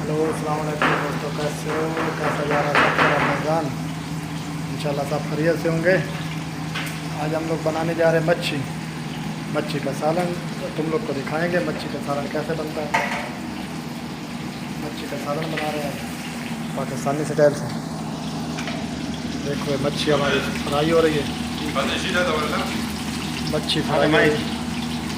Hello अस्सलाम वालेकुम दोस्तों, कैसे हो? कैसा जा रहा है सबका रमज़ान? इंशाल्लाह सब खैरियत से होंगे। आज हम लोग बनाने जा रहे हैं मच्छी का सालन। तो तुम लोग को दिखाएंगे मच्छी का सालन कैसे बनता है। मच्छी का सालन बना रहे हैं पाकिस्तानी स्टाइल से। देखो ये मच्छी हमारी फ्राई हो रही है। मच्छी फ्राई हो रही है।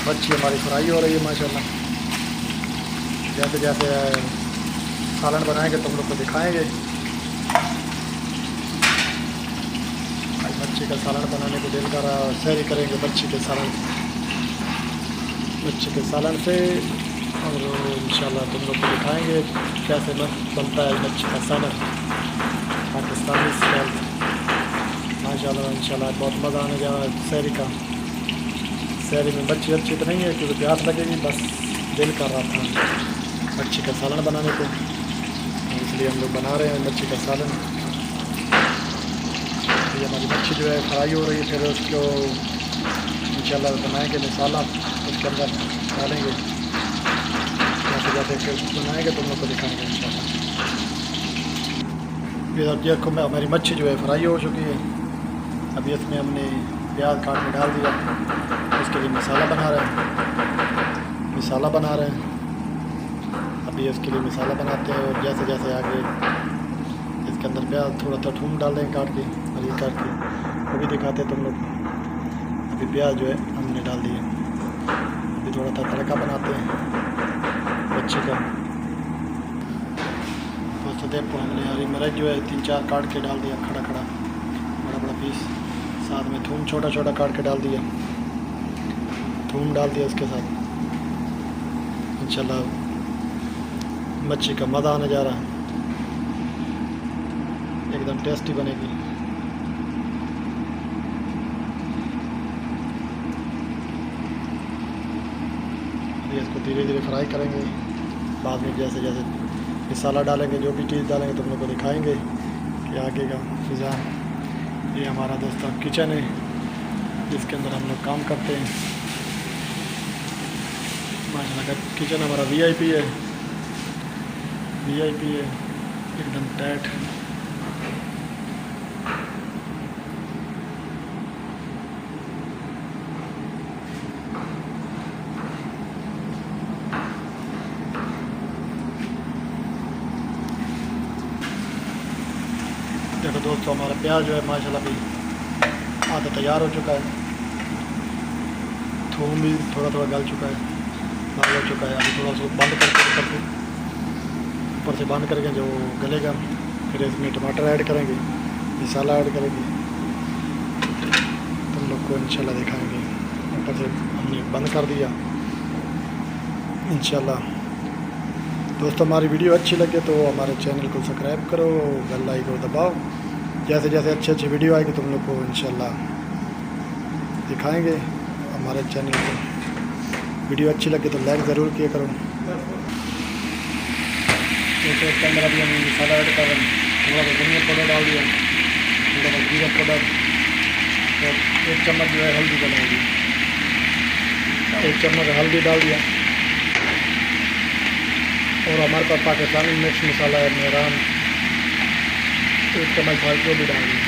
मच्छी हमारी फ्राई हो रही है माशाल्लाह। जैसे जैसे सालन बनाएंगे तुम लोग को दिखाएंगे। आज मच्छी का सालन बनाने को दिल कर रहा है, सैरी करेंगे मच्छी के सालन से। और इंशाल्लाह तुम लोग को दिखाएंगे कैसे बनता है मच्छी का सालन पाकिस्तानी स्टाइल। माशाल्लाह इंशाल्लाह बहुत मज़ा आने जा रहा है सैरी का। सैरी में मच्छी अच्छी तो नहीं है क्योंकि प्यास लगेगी, बस दिल कर रहा था मच्छी का सालन बनाने को, इसलिए हम लोग बना रहे हैं मच्छी का सालन। ये हमारी मच्छी जो है फ्राई हो रही है, फिर उसको इंशाल्लाह बनाएंगे मसाला उसके अंदर डालेंगे। जैसे जैसे फिर बनाएंगे तुम लोग को दिखाएंगे इंशाल्लाह। फिर अब देखो हमारी मच्छी जो है फ्राई हो चुकी है। अभी इसमें हमने प्याज काट के डाल दिया, उसके लिए मसाला बना रहे हैं। अभी इसके लिए मसाला बनाते हैं और जैसे जैसे आगे इसके अंदर प्याज थोड़ा सा थूम डाल देंगे काट के, हरी काट के, वो भी दिखाते हैं तुम लोग। अभी प्याज जो है हमने डाल दिया। अभी थोड़ा सा तड़का बनाते हैं मच्छी का। तो देखो हमने हरी मिर्च जो है 3-4 काट के डाल दिया, खड़ा बड़ा पीस। साथ में थूम छोटा काट के डाल दिया, इसके साथ। इंशाल्लाह मच्छी का मज़ा आने जा रहा है, एकदम टेस्टी बनेगी। अभी इसको धीरे धीरे फ्राई करेंगे। बाद में जैसे जैसे मसाला डालेंगे, जो भी चीज़ डालेंगे तुम लोग को दिखाएंगे कि आगे का फिज़ा। ये हमारा दोस्तों किचन है जिसके अंदर हम लोग काम करते हैं। माशाल्लाह किचन हमारा VIP है, एकदम टाइट। देखो दोस्तों हमारा प्याज जो है माशाल्लाह भी आधा तैयार हो चुका है। थूम भी थोड़ा गल चुका है, लाल हो चुका है। अभी थोड़ा सा बंद करके ऊपर से बंद करके जो गलेगा, फिर इसमें टमाटर ऐड करेंगे, मसाला ऐड करेंगे, तुम लोग को इंशाल्लाह दिखाएंगे। ऊपर से हमने बंद कर दिया इंशाल्लाह। दोस्तों हमारी वीडियो अच्छी लगे तो हमारे चैनल को सब्सक्राइब करो, बेल आइकन को दबाओ। जैसे जैसे अच्छी वीडियो आएगी तुम लोग को इंशाल्लाह दिखाएंगे हमारे चैनल को। वीडियो अच्छी लगे तो लाइक ज़रूर किया करो। तो इसके अंदर अभी हम मसाला ऐड कर रहे हैं। थोड़ा सा धनिया पाउडर डाल दिया, थोड़ा सा जीरा पाउडर, और 1 चम्मच जो है हल्दी का डाल दिया, 1 चम्मच हल्दी डाल दिया। और हमारे पास पाकिस्तानी मिक्स मसाला है मेहरान, 1 चम्मच फालतू भी डाल दिया।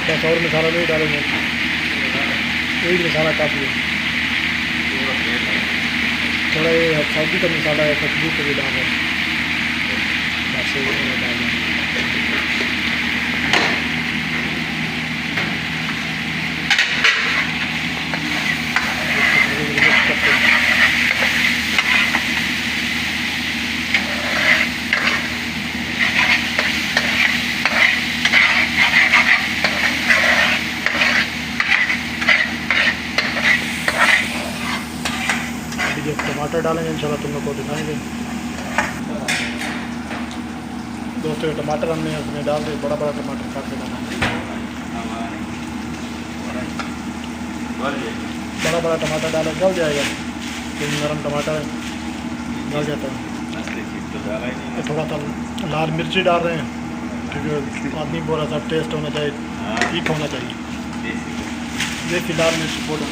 बस और मसाला नहीं डालेंगे, यही मसाला काफ़ी है। थोड़ा ये सब्जी का मसाला है, खुशबू को भी डाल रहे हैं, बस डाल दें। टमाटर डालेंगे इंशाल्लाह तुम लोग को दिखाएंगे। दोस्तों टमाटर हमने उसमें डाल दिए, बड़ा टमाटर काट के डाला। बड़ा टमाटर डाला गल जाएगा, क्योंकि नरम टमाटर है, गल जाता है। थोड़ा सा लाल मिर्ची डाल रहे हैं क्योंकि आदमी बोला सा टेस्ट होना चाहिए, ठीक होना चाहिए। देसी लाल मिर्च पाउडर।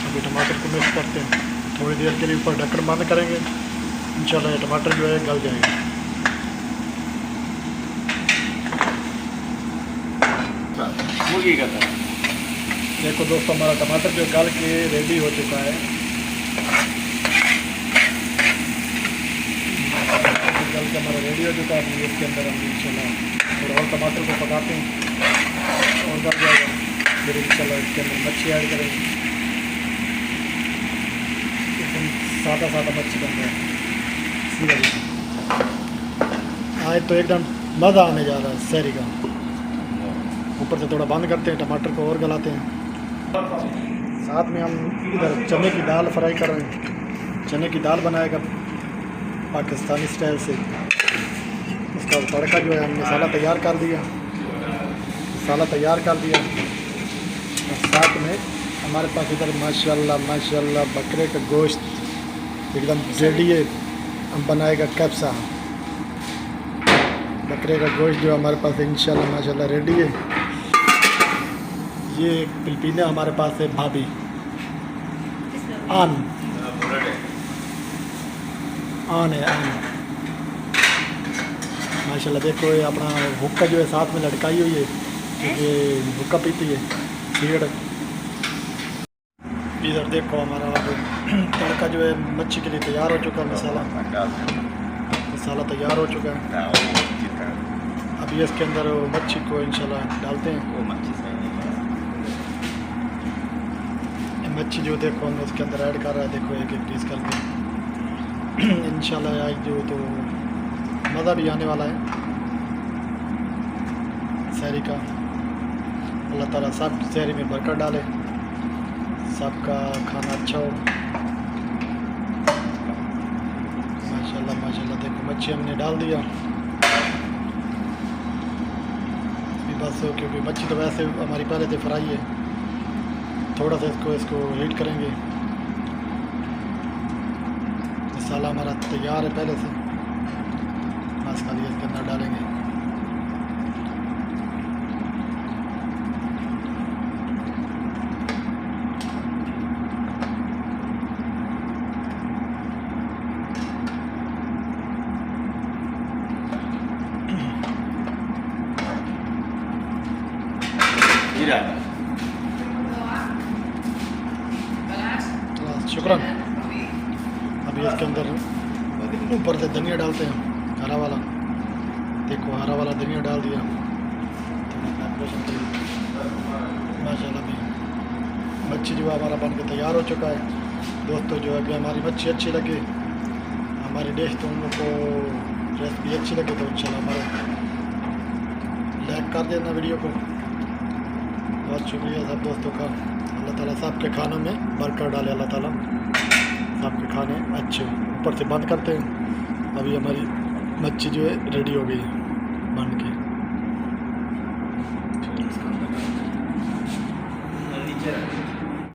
अभी टमाटर को मिक्स करते हैं, थोड़ी देर के लिए ऊपर ढक्कन बंद करेंगे, इंशाल्लाह ये टमाटर जो है गल जाएगा। मुर्गी का था। देखो दोस्तों, हमारा टमाटर जो गल के रेडी हो चुका है। गल के हमारा रेडी हो चुका है। इसके अंदर हम इंशाल्लाह और टमाटर को पकाते हैं और गल जाएगा, फिर इंशाल्लाह इसके अंदर मच्छी ऐड करेंगे। एकदम सादा सादा मच्छी बन रहा है। आज तो एकदम मज़ा आने जा रहा है सहरी का। ऊपर से थोड़ा बंद करते हैं, टमाटर को और गलाते हैं। साथ में हम इधर चने की दाल फ्राई कर रहे हैं। चने की दाल बनाएगा पाकिस्तानी स्टाइल से। उसका तड़का जो है हम मसाला तैयार कर दिया, और साथ में हमारे पास इधर माशाल्लाह बकरे का गोश्त एकदम रेडी है। हम बनाएगा कैप्सा। बकरे का गोश्त जो हमारे पास इंशाल्लाह माशाल्लाह रेडी है। ये फिलिपीना हमारे पास है भाभी आन है माशाल्लाह। देखो ये अपना हुक्का जो है साथ में लटकाई हुई है, क्योंकि हुक्का पीती है सिगरेट। इधर देखो हमारा तड़का जो है मच्छी के लिए तैयार हो चुका है। मसाला तैयार हो चुका है। अभी इसके अंदर मच्छी को इंशाल्लाह डालते हैं। मच्छी जो देखो हम उसके अंदर ऐड कर रहा है। देखो एक पीस करके इंशाल्लाह आज जो तो मज़ा भी आने वाला है सहरी का। अल्लाह ताला सब सहरी में बरकत डाले, सबका खाना अच्छा हो। माशाल्लाह देखो मच्छी हमने डाल दिया बस, क्योंकि मच्छी तो वैसे हमारी पहले से फ्राई है। थोड़ा सा इसको हीट करेंगे। मसाला हमारा तैयार है पहले से, बस खाली इसके अंदर डालेंगे। शुक्रान। अभी इसके अंदर ऊपर से धनिया डालते हैं, हरा वाला। देखो हरा वाला धनिया डाल दिया। माशाल्लाह भी मच्छी जो हमारा बन के तैयार हो चुका है। दोस्तों जो अगर हमारी मच्छी अच्छी लगे, हमारी डिश तो उन लोग को रेसिपी अच्छी लगे तो इंशाल्लाह हमारे लाइक कर देना वीडियो को। बहुत शुक्रिया सब दोस्तों का। अल्लाह ताला सबके खानों में बरकत डाले। अल्लाह ताला सबके खाने अच्छे। ऊपर से बंद करते हैं। अभी हमारी मच्छी जो है रेडी हो गई है बन के।